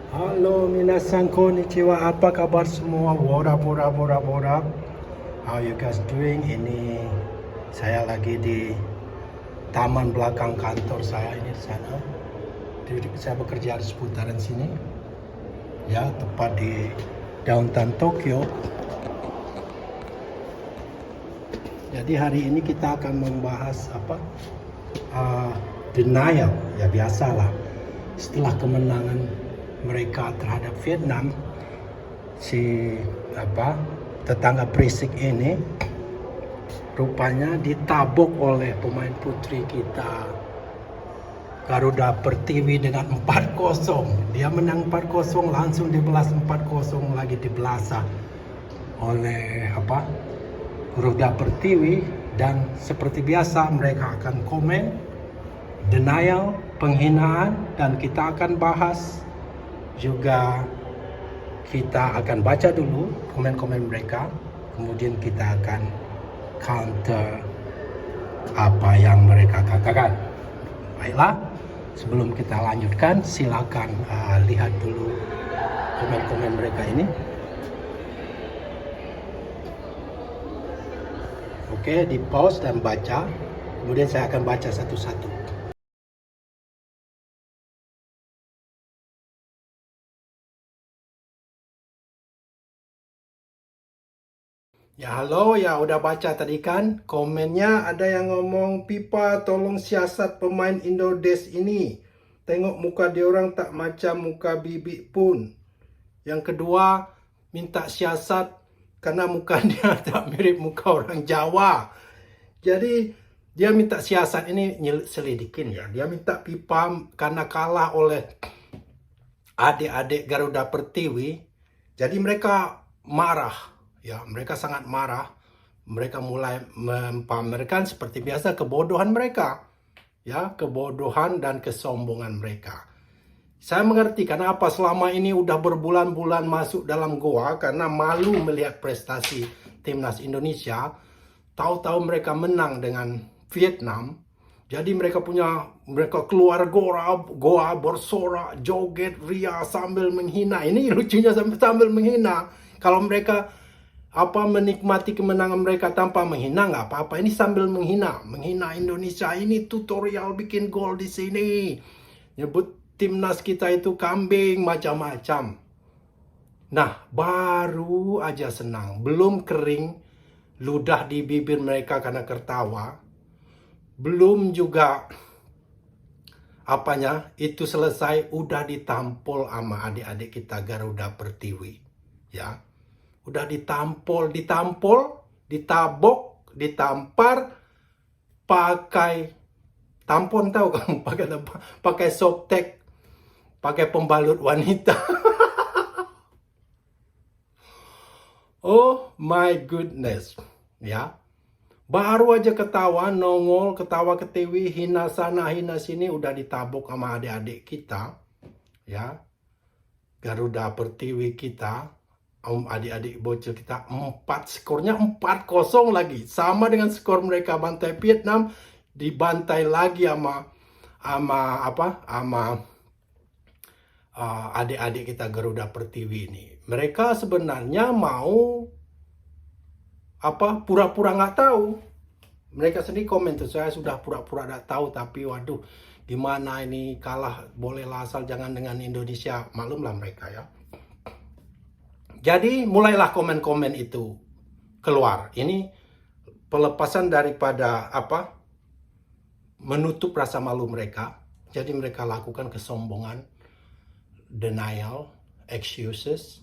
Halo minasan konnichiwa, apa kabar semua? What up? How you guys doing? Ini saya lagi di taman belakang kantor saya ini di sana. Jadi saya bekerja di seputaran sini. Ya, tepat di downtown Tokyo. Jadi hari ini kita akan membahas denial. Ya biasalah. Setelah kemenangan mereka terhadap Vietnam, si tetangga berisik ini rupanya ditabok oleh pemain putri kita Garuda Pertiwi dengan 4-0. Dia menang 4-0, langsung dibelas 4-0 lagi dibelasah oleh Garuda Pertiwi. Dan seperti biasa mereka akan komen, denial, penghinaan, dan kita akan bahas juga. Kita akan baca dulu komen-komen mereka, kemudian kita akan counter apa yang mereka katakan. Baiklah, sebelum kita lanjutkan, silakan lihat dulu komen-komen mereka ini. Oke, di pause dan baca, kemudian saya akan baca satu-satu. Ya halo, ya udah baca tadi kan komennya. Ada yang ngomong, Pipa tolong siasat pemain Indodes ini, tengok muka dia orang tak macam muka Bibi pun. Yang kedua, minta siasat karena muka dia tak mirip muka orang Jawa. Jadi dia minta siasat ini selidikin ya. Dia minta Pipa karena kalah oleh adik-adik Garuda Pertiwi. Jadi mereka marah. Ya, mereka sangat marah. Mereka mulai mempamerkan seperti biasa kebodohan mereka. Ya, kebodohan dan kesombongan mereka. Saya mengerti kenapa selama ini udah berbulan-bulan masuk dalam goa karena malu melihat prestasi timnas Indonesia. Tahu-tahu mereka menang dengan Vietnam. Jadi mereka keluar goa bersorak, joget, ria sambil menghina. Ini lucunya sambil menghina. Kalau mereka menikmati kemenangan mereka tanpa menghina nggak apa-apa. Ini sambil menghina Indonesia. Ini tutorial bikin gol di sini. Nyebut timnas kita itu kambing macam-macam. Nah, baru aja senang, belum kering ludah di bibir mereka karena tertawa. Belum juga itu selesai udah ditampol sama adik-adik kita Garuda Pertiwi. Ya. Udah ditampol, ditabok, ditampar pakai tampon, tahu kamu pakai softtek, pakai pembalut wanita. Oh my goodness, ya. Baru aja ketawa, nongol, ketawa ketiwi, hina sana, hina sini, udah ditabok sama adik-adik kita, ya. Garuda Pertiwi kita, adik-adik bocil kita, skornya 4-0 lagi. Sama dengan skor mereka bantai Vietnam, dibantai lagi sama adik-adik kita Garuda Pertiwi ini. Mereka sebenarnya mau pura-pura nggak tahu. Mereka sendiri komen tuh, saya sudah pura-pura nggak tahu, tapi waduh, gimana ini kalah bolehlah asal jangan dengan Indonesia. Maklumlah mereka ya. Jadi mulailah komen-komen itu keluar. Ini pelepasan daripada menutup rasa malu mereka. Jadi mereka lakukan kesombongan, denial, excuses.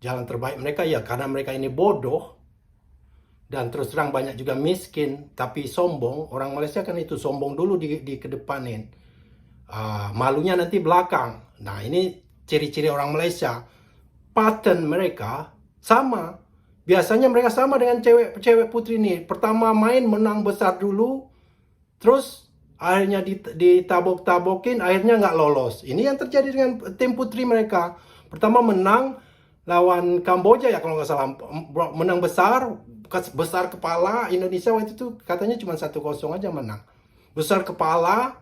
Jalan terbaik mereka ya karena mereka ini bodoh. Dan terus terang banyak juga miskin tapi sombong. Orang Malaysia kan itu sombong dulu di kedepanin. Malunya nanti belakang. Nah ini ciri-ciri orang Malaysia. Pattern mereka sama. Biasanya mereka sama dengan cewek putri ini. Pertama main menang besar dulu. Terus akhirnya ditabok-tabokin. Akhirnya nggak lolos. Ini yang terjadi dengan tim putri mereka. Pertama menang lawan Kamboja ya kalau nggak salah. Menang besar kepala. Indonesia waktu itu katanya cuma 1-0 aja menang. Besar kepala.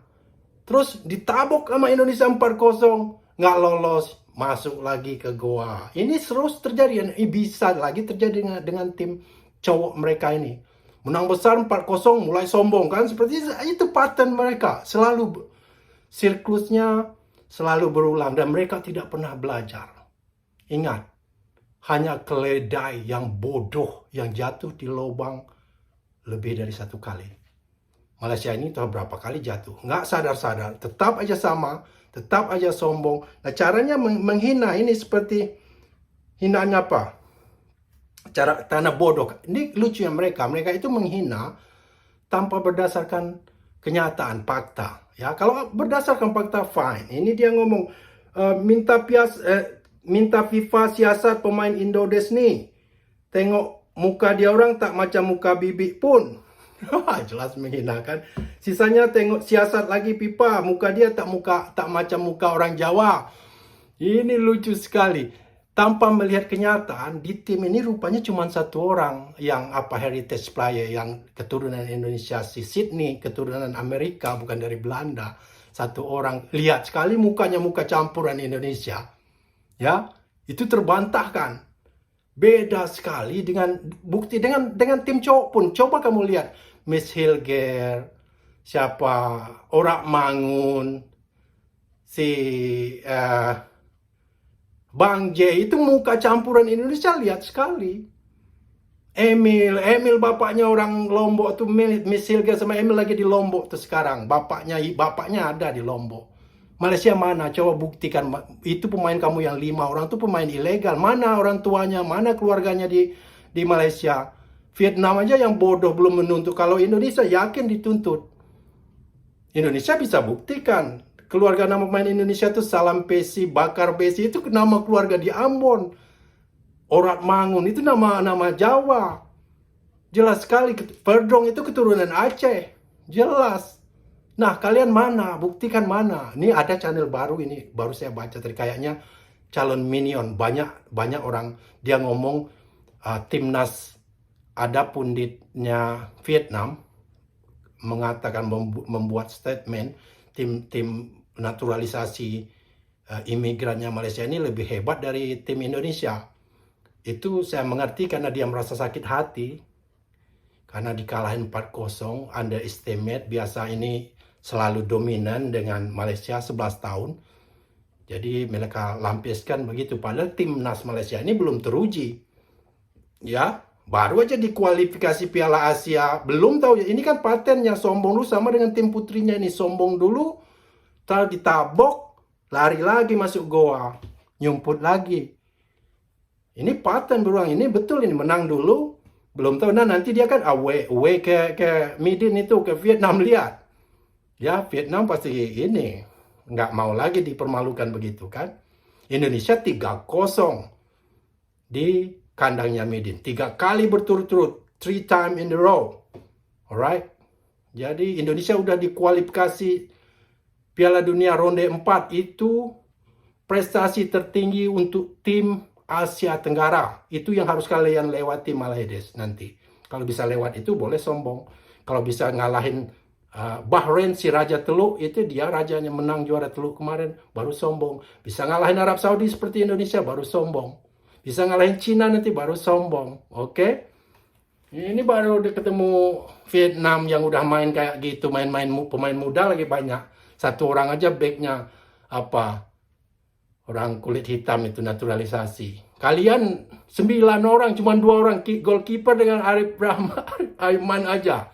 Terus ditabok sama Indonesia 4-0. nggak lolos, masuk lagi ke goa. Ini terus terjadi, ini bisa lagi terjadi dengan tim cowok mereka ini. Menang besar 4-0, mulai sombong kan, seperti itu pattern mereka. Selalu siklusnya selalu berulang dan mereka tidak pernah belajar. Ingat, hanya keledai yang bodoh yang jatuh di lubang lebih dari 1 kali. Malaysia ini tahu berapa kali jatuh, nggak sadar-sadar, tetap aja sama, tetap aja sombong. Nah, caranya menghina ini seperti hinaannya apa? Cara tanah bodoh. Ini lucunya mereka itu menghina tanpa berdasarkan kenyataan, fakta. Ya, kalau berdasarkan fakta fine. Ini dia ngomong minta FIFA siasat pemain Indodes nih. Tengok muka dia orang tak macam muka bibik pun. Jelas menghinakan. Sisanya tengok siasat lagi FIFA, muka dia tak macam muka orang Jawa. Ini lucu sekali. Tanpa melihat kenyataan, di tim ini rupanya cuma 1 orang yang heritage player, yang keturunan Indonesia, si Sydney, keturunan Amerika, bukan dari Belanda. 1 orang, lihat sekali mukanya muka campuran Indonesia. Ya, itu terbantahkan. Beda sekali dengan bukti dengan tim cowok pun. Coba kamu lihat Miss Hilger, siapa, Orak Mangun, si Bang J, itu muka campuran Indonesia, lihat sekali. Emil bapaknya orang Lombok tuh, Miss Hilger sama Emil lagi di Lombok tuh sekarang. Bapaknya ada di Lombok. Malaysia mana? Coba buktikan. Itu pemain kamu yang 5 orang tuh pemain ilegal. Mana orang tuanya, mana keluarganya di Malaysia? Vietnam aja yang bodoh belum menuntut. Kalau Indonesia yakin dituntut. Indonesia bisa buktikan. Keluarga nama pemain Indonesia itu Salam Pesi, Bakar Besi, itu nama keluarga di Ambon. Orat Mangun itu nama Jawa. Jelas sekali. Perdong itu keturunan Aceh. Jelas. Nah, kalian mana? Buktikan mana? Ini ada channel baru ini, baru saya baca tadi, kayaknya calon minion. Banyak orang dia ngomong timnas, ada punditnya Vietnam mengatakan, membuat statement tim naturalisasi imigrannya Malaysia ini lebih hebat dari tim Indonesia. Itu saya mengerti karena dia merasa sakit hati karena dikalahin 4-0, underestimate. Biasa ini selalu dominan dengan Malaysia 11 tahun. Jadi mereka lampiaskan begitu. Padahal timnas Malaysia ini belum teruji. Ya, baru aja di kualifikasi Piala Asia. Belum tahu. Ini kan patennya sombong dulu, sama dengan tim putrinya ini. Sombong dulu, tak ditabok, lari lagi masuk goa. Nyumput lagi. Ini paten berulang. Ini betul, ini menang dulu. Belum tahu. Nah, nanti dia kan away ke Midin itu, ke Vietnam, lihat. Ya, Vietnam pasti ini nggak mau lagi dipermalukan begitu kan. Indonesia 3-0 di kandangnya Midin. 3 kali berturut-turut, 3 times in the row. Alright. Jadi Indonesia udah dikualifikasi Piala Dunia ronde 4. Itu prestasi tertinggi untuk tim Asia Tenggara. Itu yang harus kalian lewati Malaysia nanti. Kalau bisa lewat itu boleh sombong. Kalau bisa ngalahin Bahrain, si Raja Teluk, itu dia rajanya menang juara Teluk kemarin, baru sombong. Bisa ngalahin Arab Saudi seperti Indonesia, baru sombong. Bisa ngalahin Cina nanti, baru sombong. Oke? Ini baru udah ketemu Vietnam yang udah main kayak gitu, pemain muda lagi banyak. 1 orang aja backnya orang kulit hitam itu, naturalisasi. Kalian 9 orang, cuma 2 orang goalkeeper dengan Arif Rahman, Aiman aja.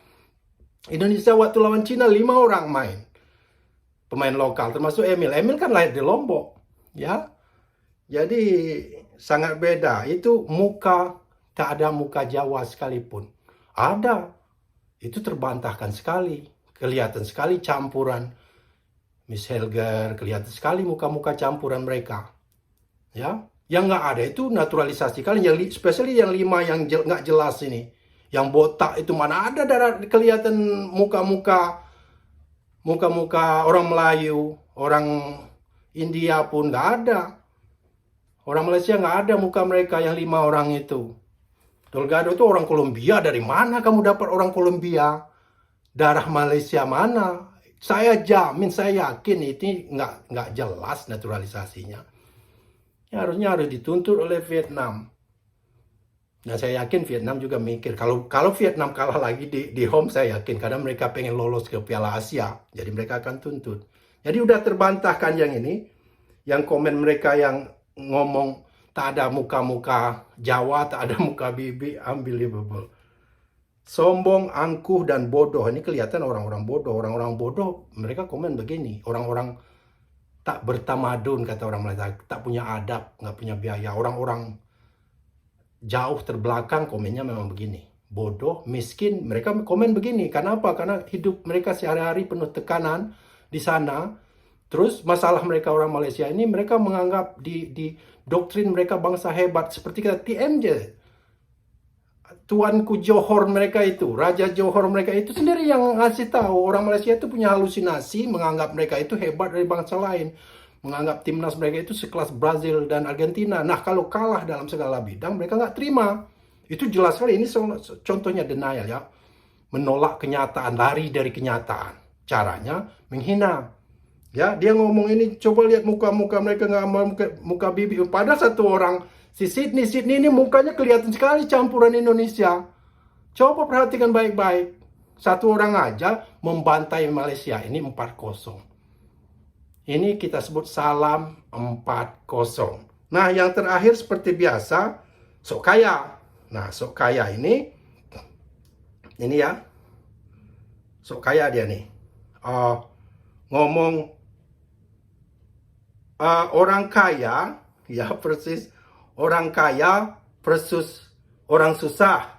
Indonesia waktu lawan Cina 5 orang main. Pemain lokal, termasuk Emil. Emil kan lahir di Lombok. Ya. Jadi sangat beda. Itu muka, tak ada muka Jawa sekalipun. Ada. Itu terbantahkan sekali. Kelihatan sekali campuran. Miss Helger, kelihatan sekali muka-muka campuran mereka. Ya. Yang nggak ada itu naturalisasi. Kalian, especially yang 5 yang nggak jelas ini. Yang botak itu mana ada kelihatan muka-muka orang Melayu, orang India pun nggak ada. Orang Malaysia nggak ada muka mereka yang 5 orang itu. Delgado itu orang Kolombia. Dari mana kamu dapat orang Kolombia? Darah Malaysia mana? Saya jamin, saya yakin ini nggak jelas naturalisasinya. Ya, harus dituntut oleh Vietnam. Nah, saya yakin Vietnam juga mikir kalau Vietnam kalah lagi di home, saya yakin karena mereka pengen lolos ke Piala Asia, jadi mereka akan tuntut. Jadi udah terbantahkan yang ini, yang komen mereka yang ngomong tak ada muka-muka Jawa, tak ada muka bibi, unbelievable. Sombong, angkuh, dan bodoh. Ini kelihatan orang-orang bodoh. Orang-orang bodoh, mereka komen begini. Orang-orang tak bertamadun, kata orang Malaysia. Tak punya adab, nggak punya biaya. Orang-orang jauh terbelakang komennya memang begini. Bodoh, miskin, mereka komen begini. Kenapa? Karena hidup mereka sehari-hari penuh tekanan di sana. Terus masalah mereka orang Malaysia ini, mereka menganggap di doktrin mereka bangsa hebat. Seperti kita TMJ. Tuanku Johor mereka itu, Raja Johor mereka itu sendiri yang ngasih tahu orang Malaysia itu punya halusinasi, menganggap mereka itu hebat dari bangsa lain, menganggap timnas mereka itu sekelas Brazil dan Argentina. Nah, kalau kalah dalam segala bidang, mereka nggak terima. Itu jelas sekali, ini contohnya denial ya, menolak kenyataan, lari dari kenyataan. Caranya menghina. Ya, dia ngomong ini, coba lihat muka-muka mereka, nggak muka bibi. Padahal satu orang, si Sydney ini mukanya kelihatan sekali campuran Indonesia. Coba perhatikan baik-baik. Satu orang aja membantai Malaysia ini 4-0. Ini kita sebut salam 4-0. Nah, yang terakhir seperti biasa, sok kaya. Nah, sok kaya ini ya, sok kaya dia nih. Ngomong orang kaya, ya persis. Orang kaya versus orang susah.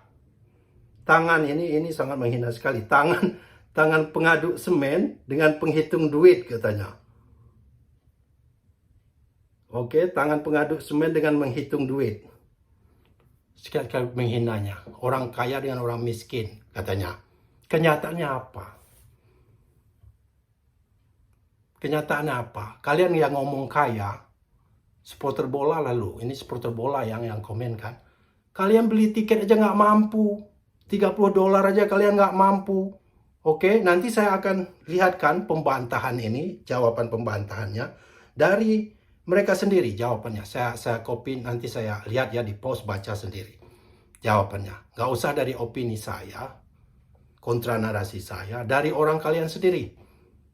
Tangan ini sangat menghina sekali. Tangan pengaduk semen dengan penghitung duit katanya. Oke, tangan pengaduk semen dengan menghitung duit. Sekali-kali menghinanya. Orang kaya dengan orang miskin katanya. Kenyataannya apa? Kenyataannya apa? Kalian yang ngomong kaya, supporter bola lalu, ini supporter bola yang komen kan. Kalian beli tiket aja nggak mampu. $30 aja kalian nggak mampu. Oke, nanti saya akan lihatkan pembantahan ini, jawaban pembantahannya dari mereka sendiri jawabannya. Saya copy, nanti saya lihat ya di post, baca sendiri jawabannya. Nggak usah dari opini saya, kontra narasi saya, dari orang kalian sendiri.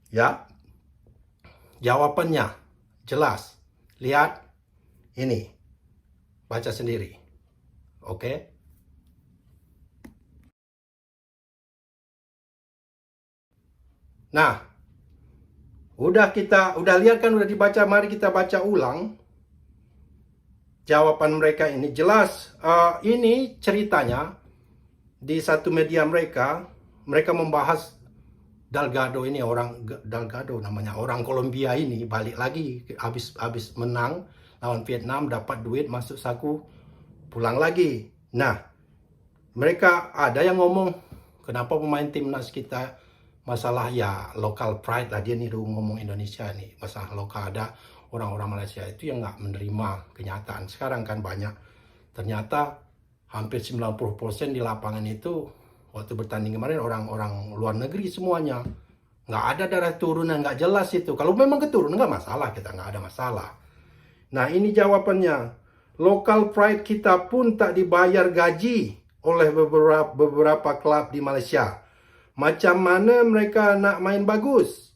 Ya, jawabannya jelas. Lihat ini, baca sendiri. Oke. Nah, udah lihat kan, udah dibaca, mari kita baca ulang jawaban mereka ini. Jelas, ini ceritanya di satu media mereka membahas Delgado ini, Delgado namanya, orang Kolombia ini balik lagi habis menang lawan Vietnam, dapat duit masuk saku, pulang lagi. Nah, mereka ada yang ngomong, kenapa pemain timnas kita masalah ya local pride lah, dia niru ngomong Indonesia nih, masalah lokal. Ada orang-orang Malaysia itu yang nggak menerima kenyataan. Sekarang kan banyak, ternyata hampir 90% di lapangan itu waktu bertanding kemarin orang-orang luar negeri semuanya. Nggak ada darah turunan, nggak jelas itu. Kalau memang keturunan nggak masalah, kita nggak ada masalah. Nah, ini jawabannya. Local pride kita pun tak dibayar gaji oleh beberapa klub di Malaysia. Macam mana mereka nak main bagus?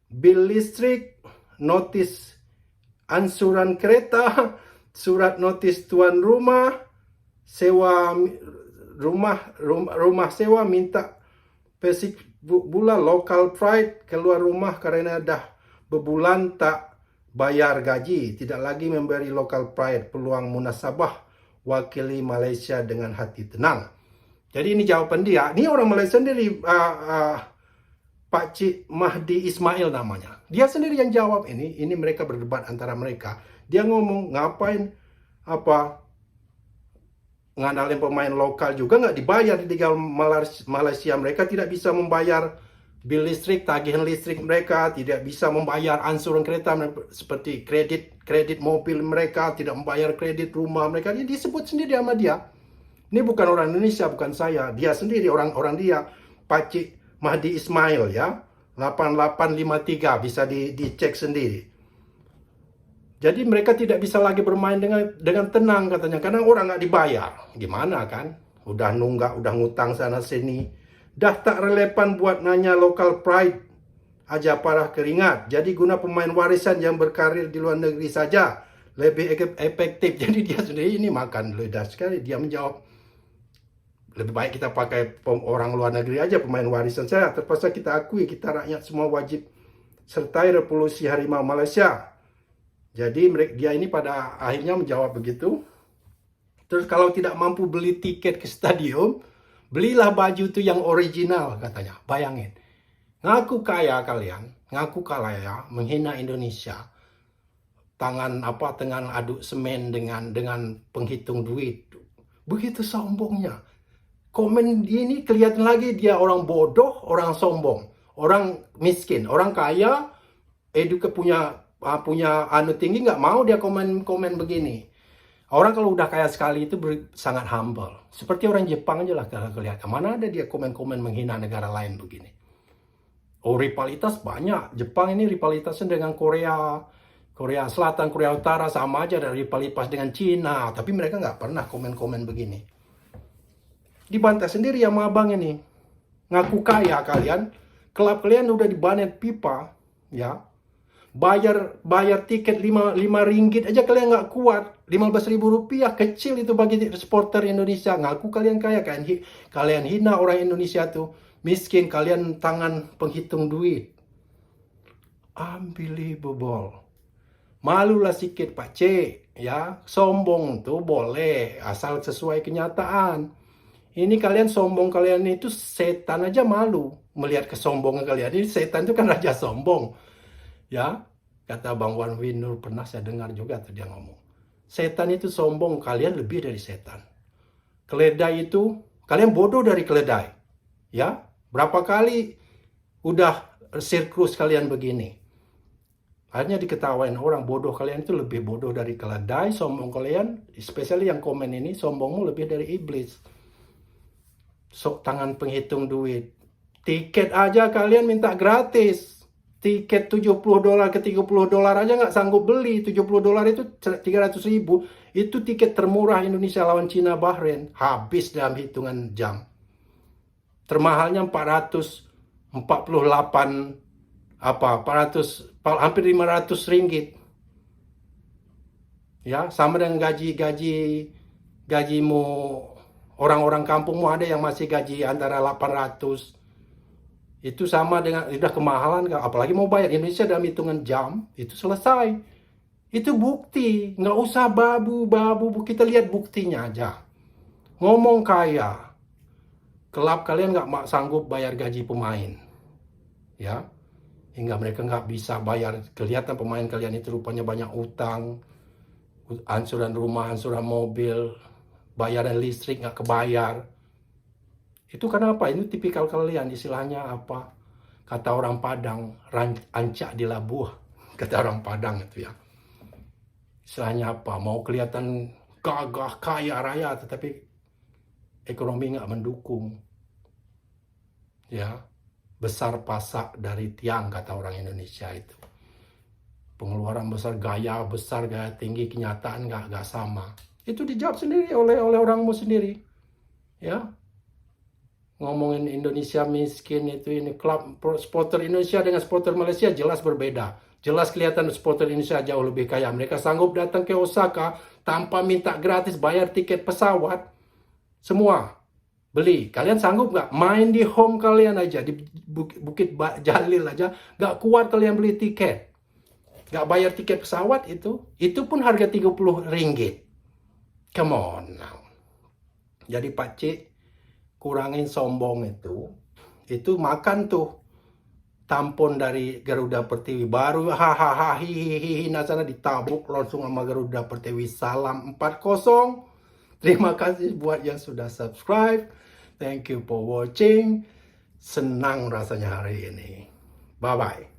Bil listrik, notis ansuran kereta, surat notis tuan rumah, sewa rumah sewa, minta pesik bulan. Local pride, keluar rumah karena dah berbulan tak bayar gaji. Tidak lagi memberi local pride peluang munasabah, wakili Malaysia dengan hati tenang. Jadi ini jawaban dia. Ini orang Malaysia sendiri, Pak Cik Mahdi Ismail namanya. Dia sendiri yang jawab ini. Ini mereka berdebat antara mereka. Dia ngomong, ngapain ngandalin pemain lokal juga nggak dibayar di Liga Malaysia. Mereka tidak bisa membayar bil listrik, tagihan listrik mereka, tidak bisa membayar ansuran kereta seperti kredit mobil mereka, tidak membayar kredit rumah mereka. Ini disebut sendiri sama dia. Ini bukan orang Indonesia, bukan saya. Dia sendiri, orang dia, Pak Cik Mahdi Ismail ya. 8853 bisa dicek sendiri. Jadi mereka tidak bisa lagi bermain dengan tenang katanya, karena orang nggak dibayar. Gimana kan? Udah nunggak, udah ngutang sana sini. Dah tak relevan buat nanya local pride aja parah keringat. Jadi guna pemain warisan yang berkarir di luar negeri saja lebih efektif. Jadi dia sendiri ini makan lidah sekali. Dia menjawab, lebih baik kita pakai orang luar negeri aja pemain warisan saya. Terpaksa kita akui, kita rakyat semua wajib sertai revolusi harimau Malaysia. Jadi dia ini pada akhirnya menjawab begitu. Terus kalau tidak mampu beli tiket ke stadion, belilah baju itu yang original katanya. Bayangin, ngaku kaya kalian, ngaku kaya, menghina Indonesia. Tangan aduk semen dengan penghitung duit. Begitu sombongnya. Komen ini kelihatan lagi dia orang bodoh, orang sombong, orang miskin, orang kaya, punya tinggi, nggak mau dia komen begini. Orang kalau udah kaya sekali itu sangat humble. Seperti orang Jepang aja lah kalau kelihatan. Mana ada dia komen-komen menghina negara lain begini. Oh, rivalitas banyak. Jepang ini rivalitasnya dengan Korea Selatan, Korea Utara sama aja, dari rivalitas dengan Cina. Tapi mereka nggak pernah komen-komen begini. Dibantah sendiri sama abang ini. Ngaku kaya kalian. Klub kalian udah dibanet pipa. Ya. Bayar tiket 5 ringgit aja kalian nggak kuat. 15.000 rupiah kecil itu bagi supporter Indonesia. Ngaku kalian kaya, kalian hina orang Indonesia tuh miskin, kalian tangan penghitung duit. Unbelievable. Malulah sikit Pak C, ya. Sombong tuh boleh asal sesuai kenyataan. Ini kalian sombong, kalian itu setan aja malu melihat kesombongan kalian. Ini setan itu kan raja sombong. Ya, kata Bang Wan Winur, pernah saya dengar juga tuh dia ngomong. Setan itu sombong, kalian lebih dari setan. Keledai itu, kalian bodoh dari keledai. Ya, berapa kali udah sirkus kalian begini. Akhirnya diketawain orang, bodoh kalian itu lebih bodoh dari keledai, sombong kalian, especially yang komen ini, sombongmu lebih dari iblis. Sok tangan penghitung duit. Tiket aja kalian minta gratis. Tiket $70 ke $30 aja nggak sanggup beli. $70 itu 300.000. Itu tiket termurah Indonesia lawan Cina Bahrain. Habis dalam hitungan jam. Termahalnya 448 hampir 500 ringgit. Ya, sama dengan gajimu orang-orang kampungmu, ada yang masih gaji antara 800. Itu sama dengan, udah kemahalan, apalagi mau bayar. Indonesia dalam hitungan jam, itu selesai. Itu bukti, nggak usah babu, kita lihat buktinya aja. Ngomong kaya, klub kalian nggak sanggup bayar gaji pemain. Ya, hingga mereka nggak bisa bayar. Kelihatan pemain kalian itu rupanya banyak utang, ansuran rumah, ansuran mobil, bayaran listrik nggak kebayar. Itu kenapa? Ini tipikal kalian, istilahnya apa? Kata orang Padang, ancak di labuh. Kata orang Padang itu ya. Istilahnya apa? Mau kelihatan gagah, kaya raya, tetapi ekonomi nggak mendukung. Ya, besar pasak dari tiang, kata orang Indonesia itu. Pengeluaran besar, gaya tinggi, kenyataan nggak sama. Itu dijawab sendiri oleh orangmu sendiri. Ya. Ngomongin Indonesia miskin itu, ini klub supporter Indonesia dengan supporter Malaysia jelas berbeda. Jelas kelihatan supporter Indonesia jauh lebih kaya. Mereka sanggup datang ke Osaka tanpa minta gratis, bayar tiket pesawat. Semua beli. Kalian sanggup nggak? Main di home kalian aja, di Bukit Jalil aja, nggak kuat kalian beli tiket. Nggak bayar tiket pesawat itu pun harga 30 ringgit. Come on now. Jadi Pak C, kurangin sombong itu makan tuh tampon dari Garuda Pertiwi, baru hahaha hihihi, nah sana ditabuk langsung sama Garuda Pertiwi. Salam 40. Terima kasih buat yang sudah subscribe. Thank you for watching. Senang rasanya hari ini. Bye bye.